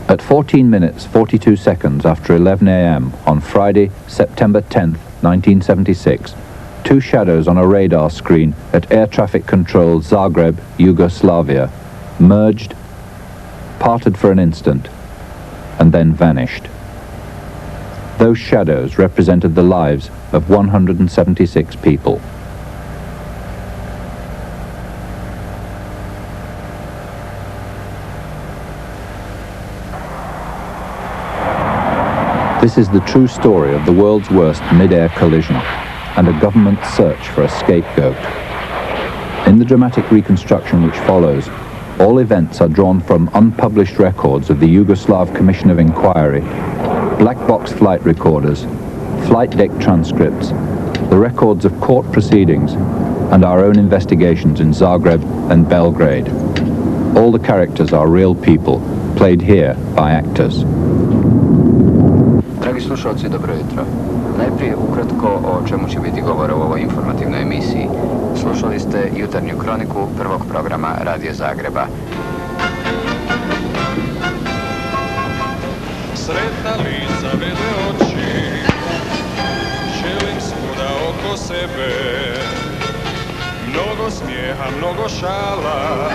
At 14 minutes 42 seconds after 11 a.m. on Friday, September 10th, 1976, two shadows on a radar screen at air traffic control Zagreb, Yugoslavia, merged, parted for an instant, and then vanished. Those shadows represented the lives of 176 people. This is the true story of the world's worst mid-air collision and a government search for a scapegoat. In the dramatic reconstruction which follows, all events are drawn from unpublished records of the Yugoslav Commission of Inquiry, black box flight recorders, flight deck transcripts, the records of court proceedings, and our own investigations in Zagreb and Belgrade. All the characters are real people, played here by actors. Dragi slušalci, dobro jutro. Najprije ukratko o čemu će biti govora u ovoj informativnoj emisiji. Slušali ste jutarnju kroniku prvog programa Radio Zagreba. Sretna lica vele oči, želim svuda oko sebe. Mnogo smijeha, mnogo šala,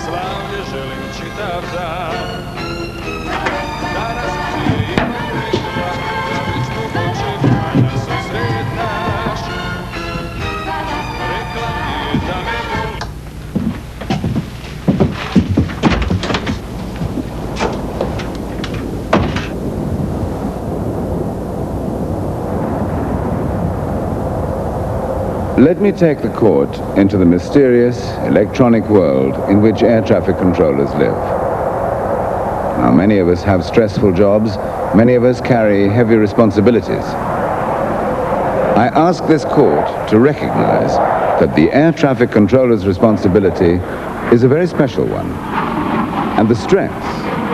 slavlje želim čitav dan. Danas prije imam rekla, da već dugo čekanja susretnaš. Rekla mi je da me voli. Let me take the court into the mysterious electronic world in which air traffic controllers live. Now, many of us have stressful jobs, many of us carry heavy responsibilities. I ask this court to recognize that the air traffic controller's responsibility is a very special one, and the stress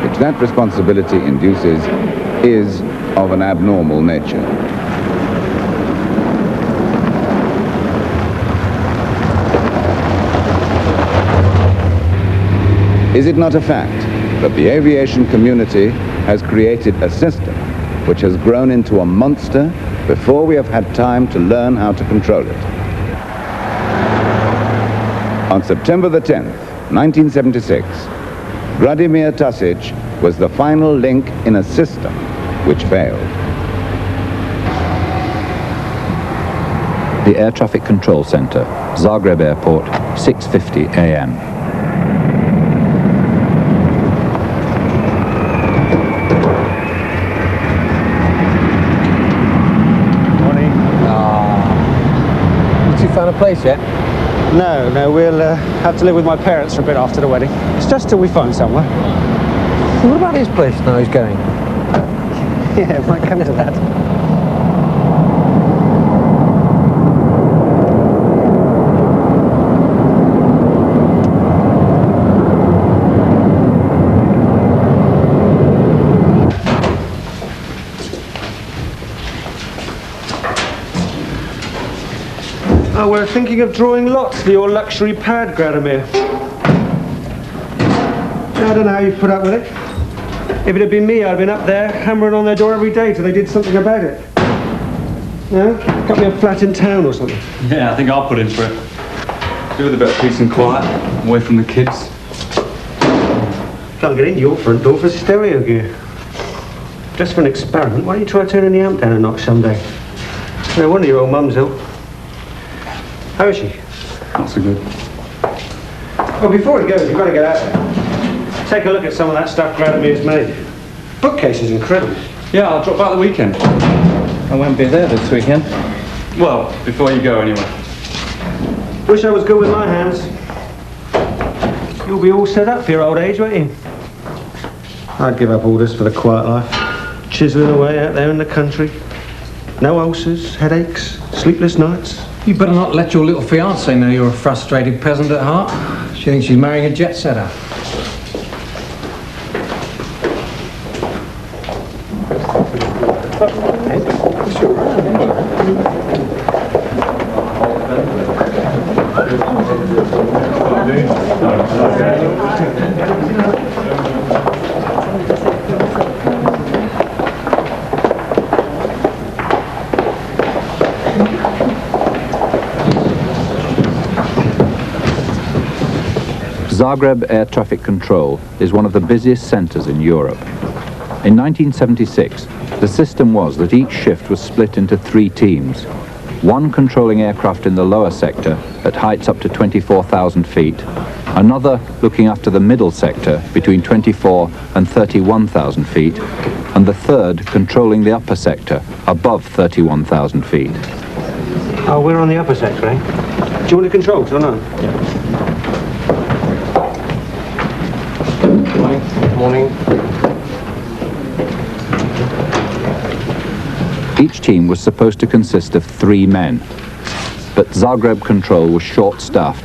which that responsibility induces is of an abnormal nature. Is it not a fact that the aviation community has created a system which has grown into a monster before we have had time to learn how to control it? On September the 10th, 1976, Vladimir Tasic was the final link in a system which failed. The Air Traffic Control Center, Zagreb Airport, 6:50 a.m. Found a place yet? No, we'll have to live with my parents for a bit after the wedding. It's just till we find somewhere. What about his place now he's going? Yeah, it might come to that. Oh, we're thinking of drawing lots for your luxury pad, Gradimir. I don't know how you put up with it. If it had been me, I'd have been up there hammering on their door every day till they did something about it. No? Got me a flat in town or something. Yeah, I think I'll put in for it. Do with a bit of peace and quiet, away from the kids. Can't get into your front door for stereo gear. Just for an experiment, why don't you try turning the amp down a notch someday? No wonder your old mum's ill. How is she? Not so good. Well, before he goes, you've got to get out there. Take a look at some of that stuff Gradimir's made. Bookcase is incredible. Yeah, I'll drop by the weekend. I won't be there this weekend. Well, before you go anyway. Wish I was good with my hands. You'll be all set up for your old age, won't you? I'd give up all this for the quiet life. Chiseling away out there in the country. No ulcers, headaches, sleepless nights. You better not let your little fiancée know you're a frustrated peasant at heart. She thinks she's marrying a jet setter. Zagreb Air Traffic Control is one of the busiest centres in Europe. In 1976, the system was that each shift was split into 3 teams, one controlling aircraft in the lower sector at heights up to 24,000 feet, another looking after the middle sector between 24 and 31,000 feet, and the third controlling the upper sector above 31,000 feet. Oh, we're on the upper sector, eh? Do you want to control or no? Morning. Each team was supposed to consist of 3 men, but Zagreb Control was short-staffed,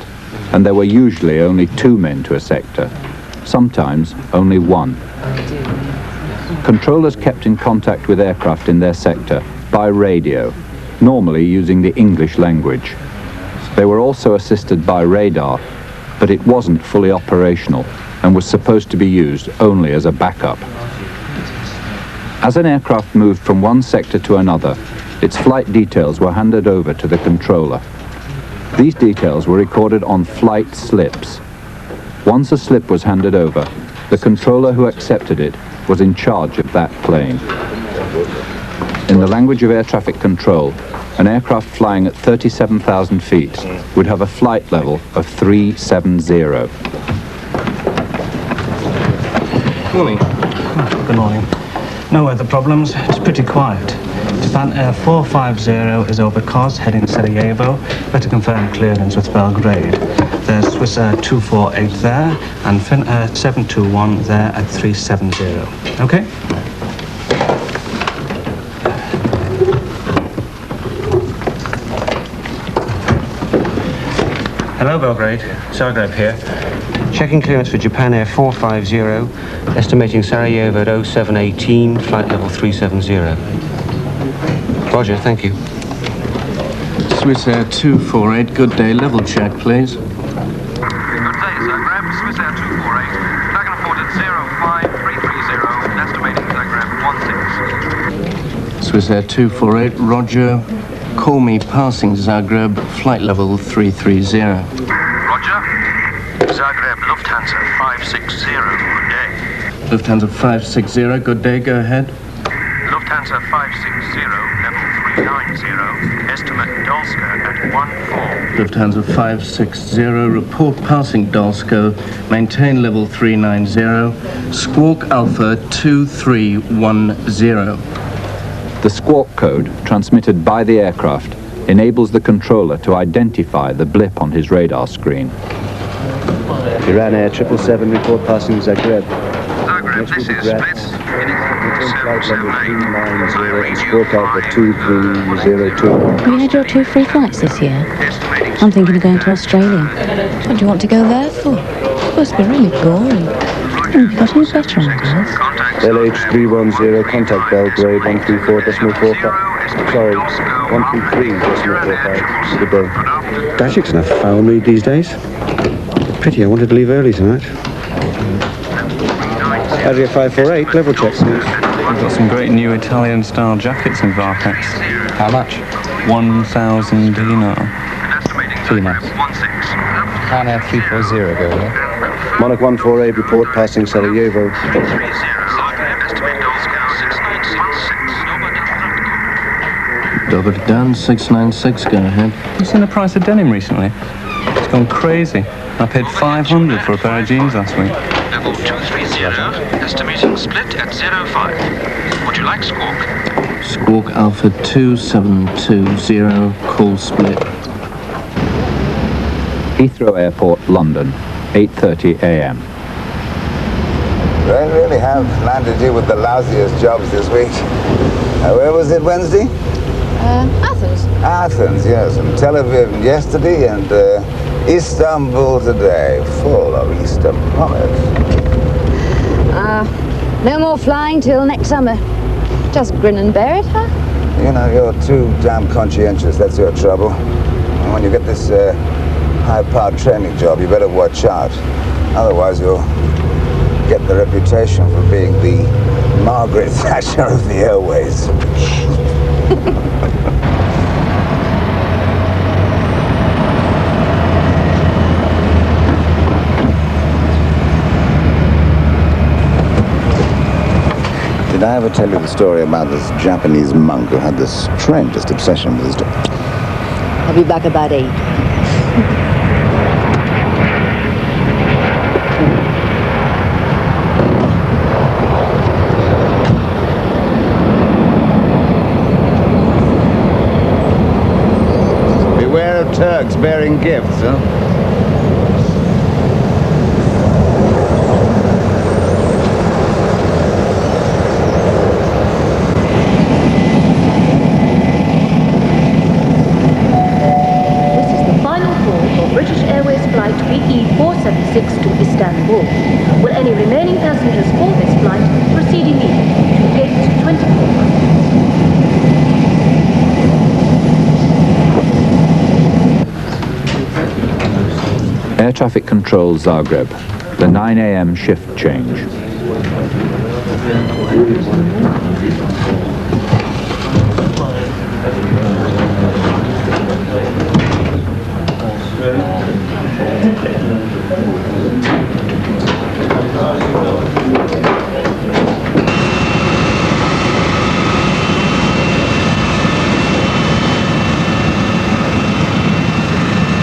and there were usually only 2 men to a sector, sometimes only 1. Controllers kept in contact with aircraft in their sector by radio, normally using the English language. They were also assisted by radar, but it wasn't fully operational and was supposed to be used only as a backup. As an aircraft moved from one sector to another, its flight details were handed over to the controller. These details were recorded on flight slips. Once a slip was handed over, the controller who accepted it was in charge of that plane. In the language of air traffic control, an aircraft flying at 37,000 feet would have a flight level of 370. Morning. Good morning. No weather problems. It's pretty quiet. Japan Air 450 is over Kos, heading Sarajevo. Better confirm clearance with Belgrade. There's Swiss Air 248 there, and Finn Air 721 there at 370. Okay? Hello, Belgrade. Zagreb here. Checking clearance for Japan Air 450, estimating Sarajevo at 0718, flight level 370. Roger, thank you. Swiss Air 248, good day, level check, please. Good day, Zagreb. Swiss Air 248. Dragon Port at 05330, estimating Zagreb 16. Swiss Air 248, roger. Call me passing Zagreb, flight level 330. Roger. Zagreb Lufthansa 560, good day. Lufthansa 560, good day, go ahead. Lufthansa 560, level 390, estimate Dolska at 14. Lufthansa 560, report passing Dolsko, maintain level 390, Squawk Alpha 2310. The squawk code, transmitted by the aircraft, enables the controller to identify the blip on his radar screen. Iran Air 777, report passing Zagreb. Zagreb, this is Split. Squawk Alpha 2302. Have you had your 2 free flights this year? I'm thinking of going to Australia. What do you want to go there for? It's supposed to be really boring. Have you got any better ideas? LH310, contact Belgrade 134.45. Sorry, 133.45. Good day. Dashik's enough foul mood these days. Pity, I wanted to leave early tonight. Adria 548, level check, please. We've got some great new Italian-style jackets in Varpex. How much? 1,000 dinar. Too nice. Iran Air 340, go ahead. Monarch 148, report passing Sarajevo. Doberdan 696, go ahead. You seen the price of denim recently? It's gone crazy. I paid 500 for a pair of jeans last week. Level 230, estimating Split at 05. Would you like Squawk? Squawk Alpha 2720, call Split. Heathrow Airport, London, 8:30 a.m. I really have landed you with the lousiest jobs this week. Where was it Wednesday? Athens. Athens, yes, and Tel Aviv yesterday, and Istanbul today. Full of Easter promise. No more flying till next summer. Just grin and bear it, huh? You know, you're too damn conscientious, that's your trouble. And when you get this high-powered training job, you better watch out. Otherwise you'll get the reputation for being the Margaret Thatcher of the airways. Did I ever tell you the story about this Japanese monk who had the strangest obsession with his dog? I'll be back about 8. Beware of Turks bearing gifts, huh? YU-476 to Istanbul. Will any remaining passengers for this flight proceed immediately to gate 24? Air traffic control Zagreb, the 9 a.m. shift change.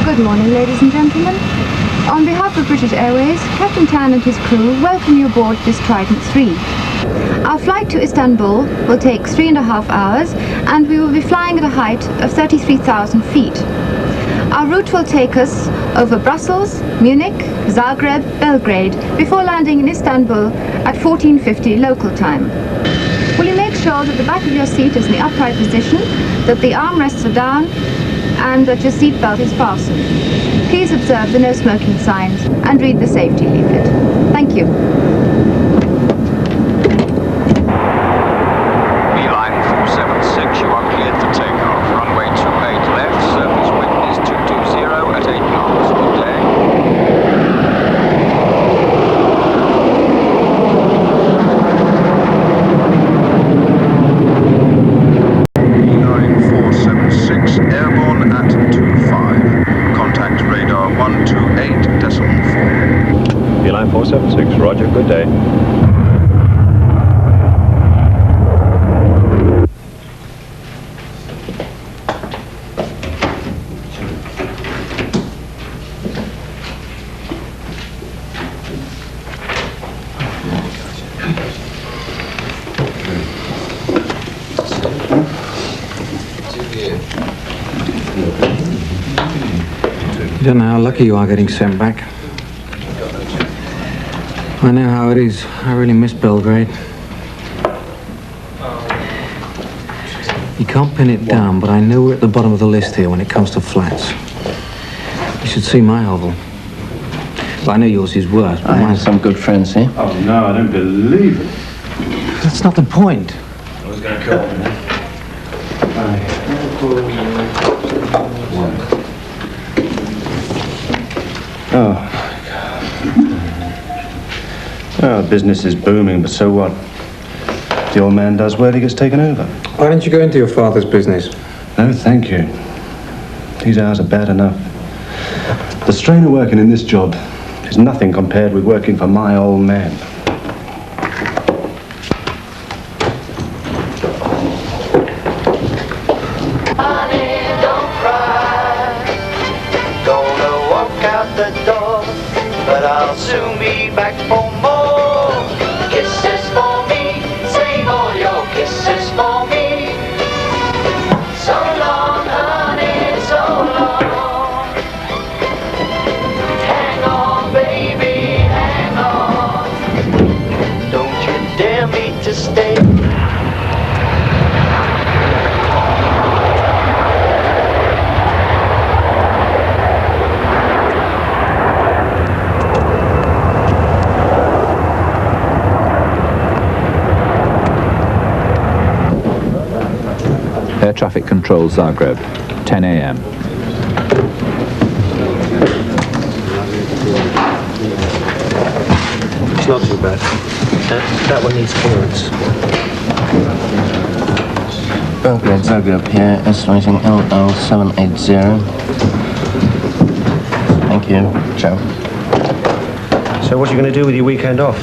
Good morning, ladies and gentlemen. On behalf of British Airways, Captain Tan and his crew welcome you aboard this Trident 3. Our flight to Istanbul will take 3.5 hours, and we will be flying at a height of 33,000 feet. Our route will take us over Brussels, Munich, Zagreb, Belgrade, before landing in Istanbul at 14:50 local time. Will you make sure that the back of your seat is in the upright position, that the armrests are down, and that your seatbelt is fastened. Please observe the no smoking signs and read the safety leaflet. Thank you. Beeline 476, you are cleared for takeoff. Runway 28 left, surface wind is 220 at 8 knots. Good day. Airborne at 25. Contact radar 128.4. Beeline 476, roger, good day. You don't know how lucky you are getting sent back. I know how it is. I really miss Belgrade. You can't pin it down, but I know we're at the bottom of the list here when it comes to flats. You should see my hovel. But I know yours is worse. I have some good friends here. Oh no, I don't believe it. That's not the point. I was going to call him. Oh, my God. Oh, business is booming, but so what? The old man does well, he gets taken over. Why don't you go into your father's business? No, thank you. These hours are bad enough. The strain of working in this job is nothing compared with working for my old man. Air traffic control Zagreb, 10 a.m. It's not too bad. That one needs clearance. Belgrade, Zagreb here, estimating LL780. Thank you. Ciao. So what are you going to do with your weekend off?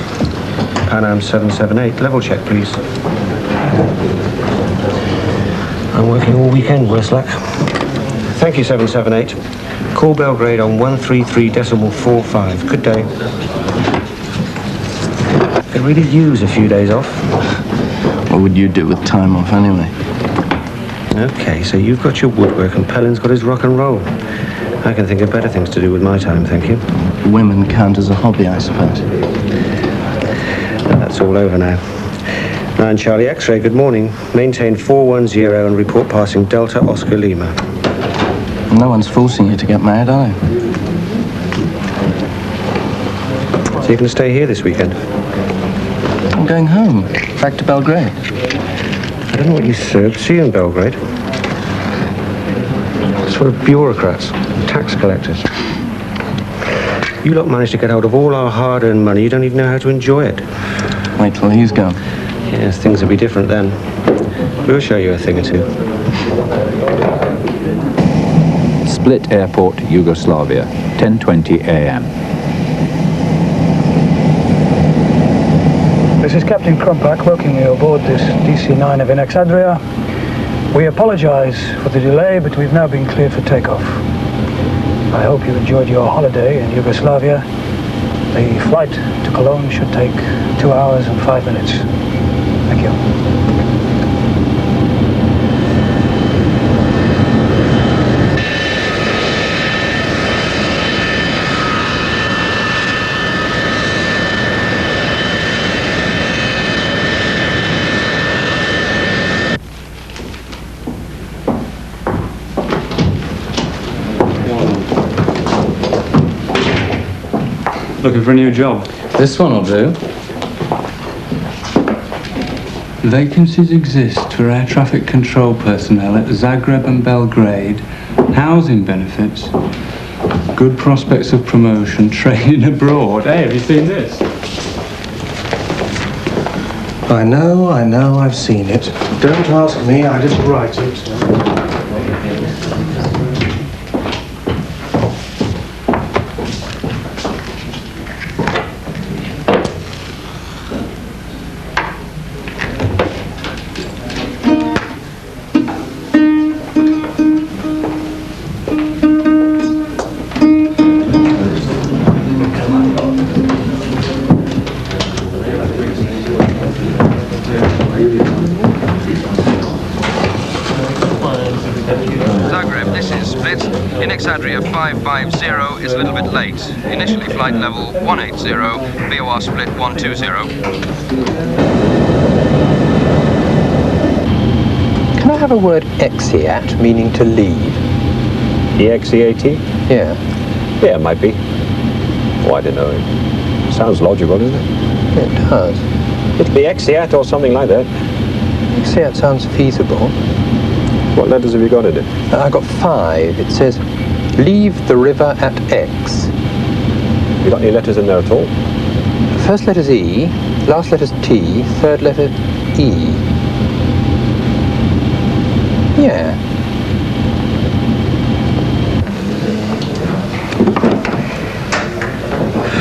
Pan Am 778. Level check, please. I'm working all weekend, worse luck. Thank you, 778. Call Belgrade on 133.45. Good day. Could really use a few days off. What would you do with time off anyway? Okay, so you've got your woodwork and Pellin's got his rock and roll. I can think of better things to do with my time, thank you. Women count as a hobby, I suppose. That's all over now. 9 Charlie X-ray, good morning. Maintain 410 and report passing Delta Oscar Lima. No one's forcing you to get married, are they? So you're going to stay here this weekend? I'm going home, back to Belgrade. I don't know what you served. See you in Belgrade. Sort of bureaucrats, tax collectors. You lot managed to get hold of all our hard-earned money. You don't even know how to enjoy it. Wait till he's gone. Yes, things will be different then. We'll show you a thing or two. Split Airport, Yugoslavia, 10:20 a.m. This is Captain Krumpak welcoming you aboard this DC-9 of Inex-Adria. We apologize for the delay, but we've now been cleared for takeoff. I hope you enjoyed your holiday in Yugoslavia. The flight to Cologne should take 2 hours and 5 minutes. Thank you. Looking for a new job? This one will do. Vacancies exist for air traffic control personnel at Zagreb and Belgrade. Housing benefits. Good prospects of promotion. Training abroad. Hey, have you seen this? I know, I've seen it. Don't ask me, I just write it. Zagreb, this is Split. Inex-Adria 550 is a little bit late. Initially flight level 180, VOR Split 120. Can I have a word exeat, meaning to leave? E-X-E-A-T? Yeah. Yeah, it might be. Oh, I don't know. It sounds logical, doesn't it? It does. It'd be exeat or something like that. Exeat sounds feasible. What letters have you got in it? I got 5. It says, leave the river at X. You got any letters in there at all? First letter's E, last letter's T, third letter E. Yeah.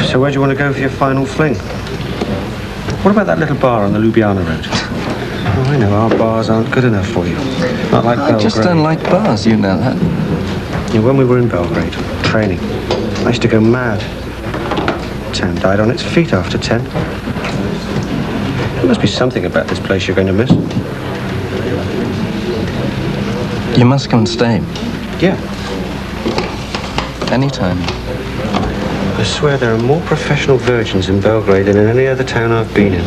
So where do you want to go for your final fling? What about that little bar on the Ljubljana road? Oh, I know, our bars aren't good enough for you. Not like Belgrade. I just don't like bars, you know that. Yeah, when we were in Belgrade, training, I used to go mad. 10 died on its feet after 10. There must be something about this place you're going to miss. You must come and stay. Yeah. Anytime. I swear there are more professional virgins in Belgrade than in any other town I've been in.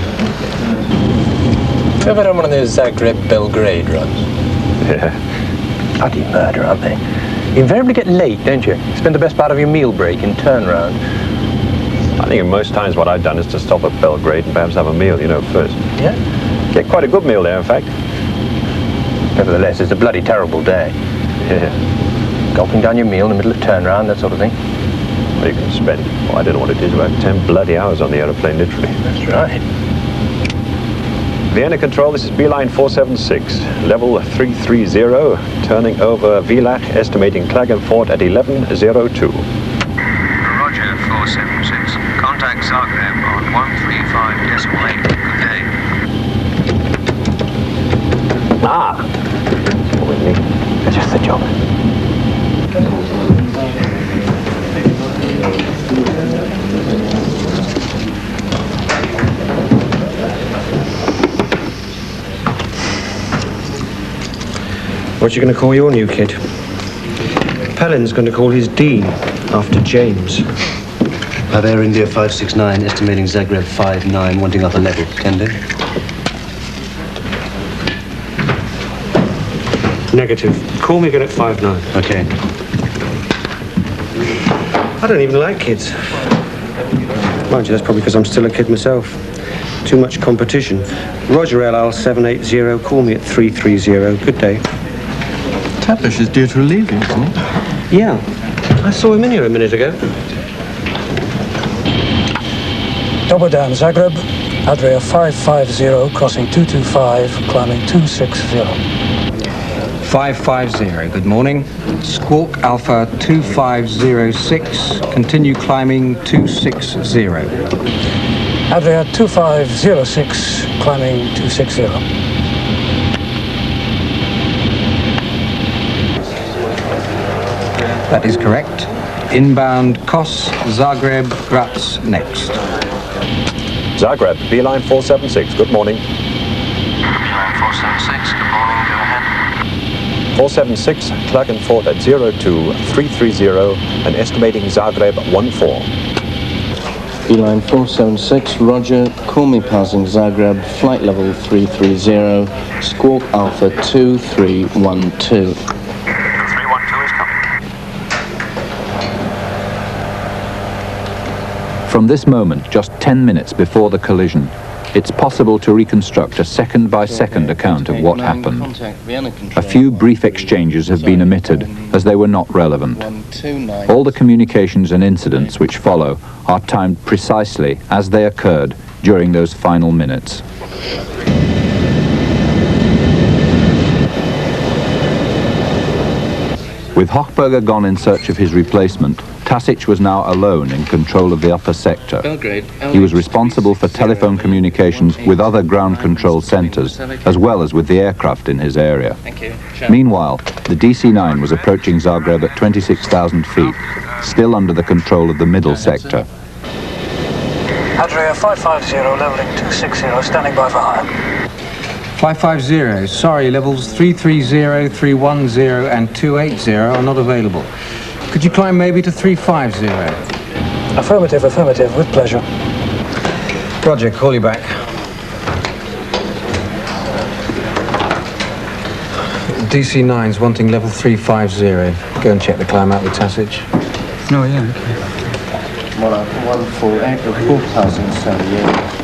Have you ever done one of those Zagreb-Belgrade runs? Yeah. Bloody murder, aren't they? You invariably get late, don't you? Spend the best part of your meal break in turnaround. I think most times what I've done is to stop at Belgrade and perhaps have a meal, first. Yeah? Get quite a good meal there, in fact. Nevertheless, it's a bloody terrible day. Yeah. Gulping down your meal in the middle of turnaround, that sort of thing. Well, you can spend, I don't know what it is, about 10 bloody hours on the aeroplane, literally. That's right. Vienna Control, this is Beeline 476, level 330, turning over VLAC, estimating Klagenfurt at 11:02. Roger, 476. Contact Zagreb on 135.8. What you going to call your new kid? Pellin's going to call his dean after James. Have Air India 569 estimating Zagreb 59 wanting upper level. Can do. Negative. Call me again at 59. Okay. I don't even like kids. Mind you, that's probably because I'm still a kid myself. Too much competition. Roger LL 780, call me at 330. Good day. Taplish is due to relieve you, isn't he? Yeah. I saw him in here a minute ago. Dobar Zagreb, Adria 550, crossing 225, climbing 260. 550, good morning. Squawk Alpha 2506, continue climbing 260. Adria 2506, climbing 260. That is correct. Inbound Kos, Zagreb, Graz next. Zagreb, beeline 476, good morning. Beeline 476, good morning, go ahead. 476, Klagenfurt at 02330 and estimating Zagreb 14. Beeline 476, roger, call me passing Zagreb, flight level 330, Squawk Alpha 2312. 312 is coming. From this moment, just 10 minutes before the collision, it's possible to reconstruct a second-by-second account of what happened. A few brief exchanges have been omitted, as they were not relevant. All the communications and incidents which follow are timed precisely as they occurred during those final minutes. With Hochberger gone in search of his replacement, Tasic was now alone in control of the upper sector. He was responsible for telephone communications with other ground control centres, as well as with the aircraft in his area. Meanwhile, the DC-9 was approaching Zagreb at 26,000 feet, still under the control of the middle sector. Adria 550, leveling 260, standing by for hire. 550, sorry, levels 330, 310 and 280 are not available. Could you climb maybe to 350? Affirmative, affirmative, with pleasure. Roger, call you back. DC-9's wanting level 350. Go and check the climb out with Tasic. Oh, yeah, okay. 4,078.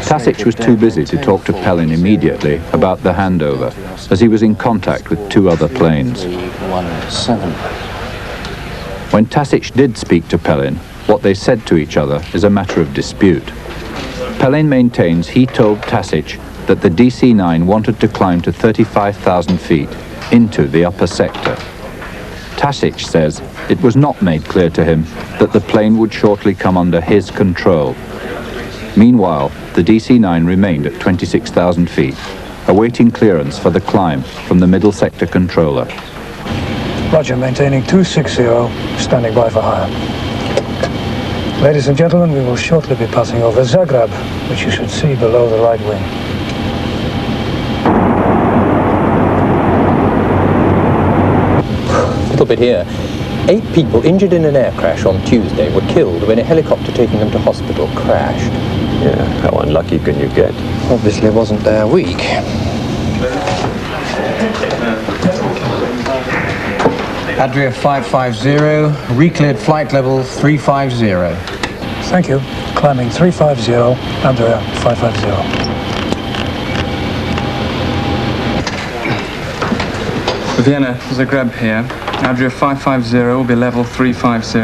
Tasic was too busy to talk to Pellin immediately about the handover, as he was in contact with two other planes. When Tasic did speak to Pellin, what they said to each other is a matter of dispute. Pellin maintains he told Tasic that the DC-9 wanted to climb to 35,000 feet into the upper sector. Tasic says it was not made clear to him that the plane would shortly come under his control. Meanwhile, the DC-9 remained at 26,000 feet, awaiting clearance for the climb from the middle sector controller. Roger, maintaining 260, standing by for hire. Ladies and gentlemen, we will shortly be passing over Zagreb, which you should see below the right wing. A little bit here. 8 people injured in an air crash on Tuesday were killed when a helicopter taking them to hospital crashed. Yeah, how unlucky can you get? Obviously it wasn't their week. Adria 550, recleared flight level 350. Thank you. Climbing 350, Adria 550. Vienna, Zagreb here. Adria 550 will be level 350.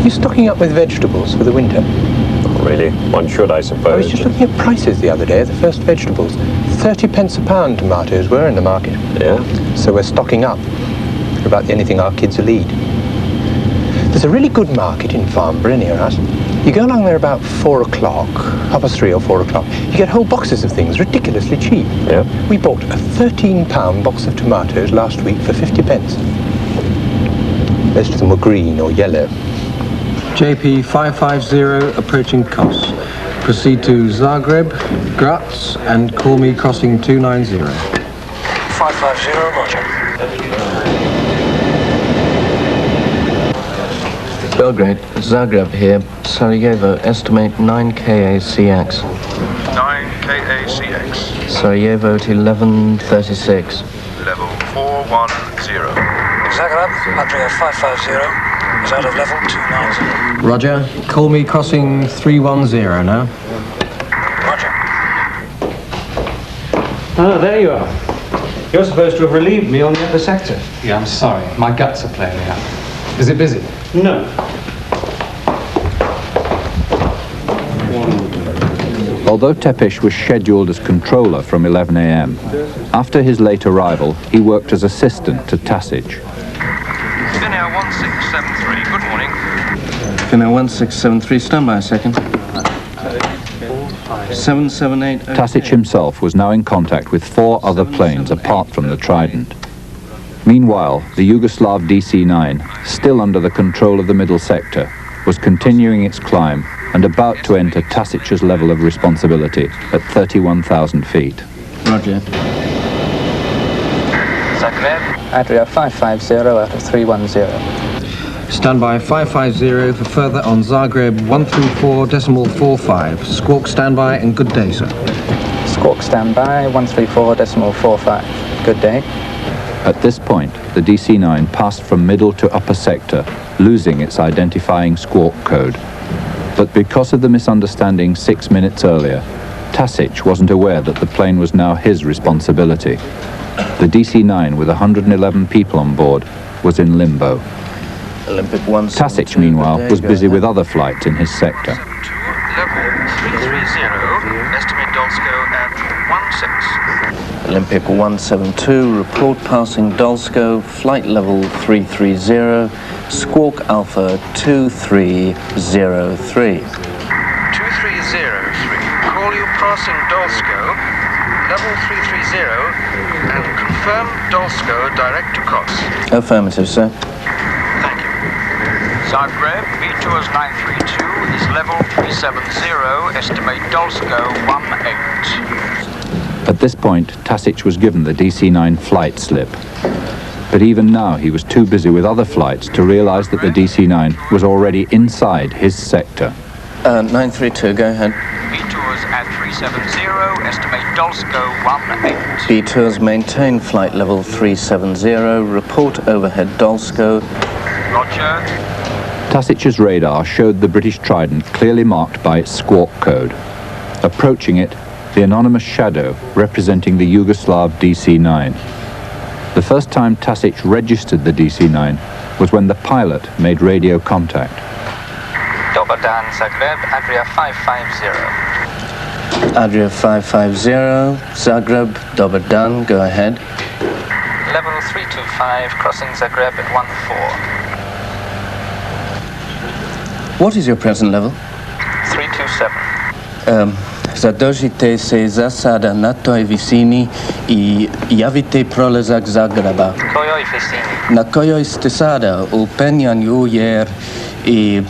You stocking up with vegetables for the winter? Oh, really? One should, I suppose. I was just looking at prices the other day of the first vegetables. 30 pence a pound tomatoes were in the market. Yeah? So we're stocking up for about anything our kids will eat. There's a really good market in Farnborough near us. You go along there about 4 o'clock, 3:30 or 4 o'clock. You get whole boxes of things, ridiculously cheap. Yeah? We bought a 13-pound box of tomatoes last week for 50 pence. Most of them were green or yellow. JP 550 approaching Kos. Proceed to Zagreb, Graz, and call me crossing 290. 550, roger. Belgrade, Zagreb here. Sarajevo, estimate 9 KACX. 9 KACX. Sarajevo to 1136. Level 410. Zagreb, Adria 550 is out of level 290. Roger. Call me crossing 310 now. Roger. Ah, there you are. You're supposed to have relieved me on the upper sector. Yeah, I'm sorry. My guts are playing me up. Is it busy? No. Although Tepish was scheduled as controller from 11 a.m., after his late arrival, he worked as assistant to Tasic. Finnair 1673, good morning. Finnair 1673, stand by a second. 778. Tasic himself was now in contact with 4 other planes apart from the Trident. Meanwhile, the Yugoslav DC-9, still under the control of the middle sector, was continuing its climb and about to enter Tasic's level of responsibility at 31,000 feet. Roger. Zagreb, Adria 550 out of 310. Stand by 550 for further on Zagreb 134.45. Squawk standby and good day, sir. Squawk standby 134.45. Good day. At this point, the DC-9 passed from middle to upper sector, losing its identifying squawk code. But because of the misunderstanding 6 minutes earlier, Tasic wasn't aware that the plane was now his responsibility. The DC-9, with 111 people on board, was in limbo. Tasic, meanwhile, was busy with other flights in his sector. Level 330, estimate Dolsko at 16. Olympic 172, report passing Dolsko, flight level 330, squawk Alpha 2303. 2303, call you passing Dolsko, level 330, and confirm Dolsko direct to Kos. Affirmative, sir. Thank you. Zagreb, V-Tours 932 is level 370, estimate Dolsko 18. At this point, Tasic was given the DC-9 flight slip. But even now, he was too busy with other flights to realize that the DC-9 was already inside his sector. 932, go ahead. V-Tours at 370, estimate Dolsko 18. B-Tours maintain flight level 370, report overhead Dolsko. Roger. Tasic's radar showed the British Trident clearly marked by its squawk code. Approaching it, the anonymous shadow representing the Yugoslav DC-9. The first time Tasic registered the DC-9 was when the pilot made radio contact. Dobar dan, Zagreb, Adria 550. Adria 550, Zagreb, Dobar dan, go ahead. Level 325, crossing Zagreb at 14. What is your present level? 327. Zadržite se zasada na toj visini I javite prolazak Zagreba. Kojoj visini? Na kojoj ste sada u penjanju jer I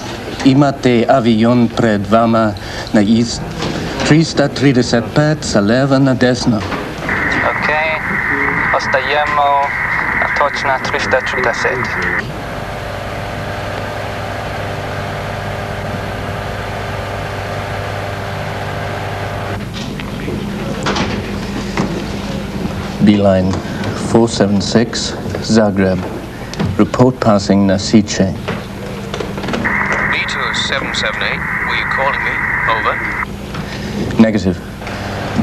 imate avion pred vama na 335 sa leva na desno. Ok, ostajemo na točna 330. Beeline 476, Zagreb. Report passing Nasice. B-Tours 778, were you calling me? Over. Negative.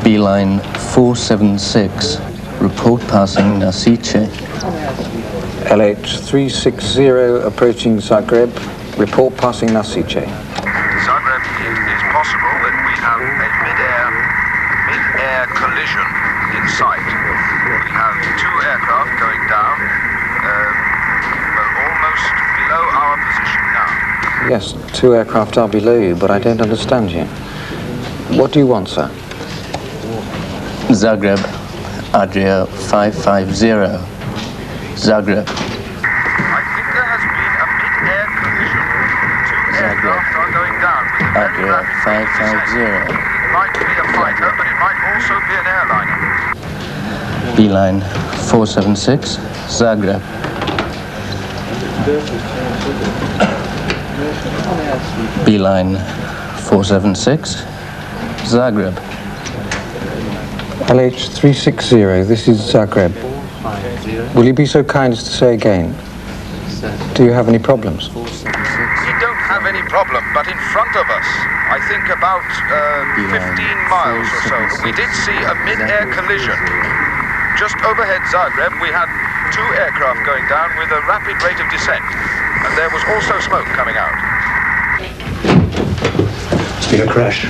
Beeline 476, report passing Nasice. LH 360 approaching Zagreb, report passing Nasice. Zagreb, it is possible that we have a mid-air collision in sight. We have 2 aircraft going down, almost below our position now. Yes, 2 aircraft are below you, but I don't understand you. What do you want, sir? Zagreb, Adria 550. Zagreb. I think there has been a mid-air collision. 2 aircraft Inex-Adria 550. It might be a fighter, but it might also be an airliner. Beeline 476, Zagreb. Beeline 476, Zagreb. LH360, this is Zagreb. Will you be so kind as to say again? Do you have any problems? We don't have any problem, but in front of us, I think about 15 miles or so, we did see a mid-air collision. Just overhead Zagreb, we had 2 aircraft going down with a rapid rate of descent, and there was also smoke coming out. It's been a crash.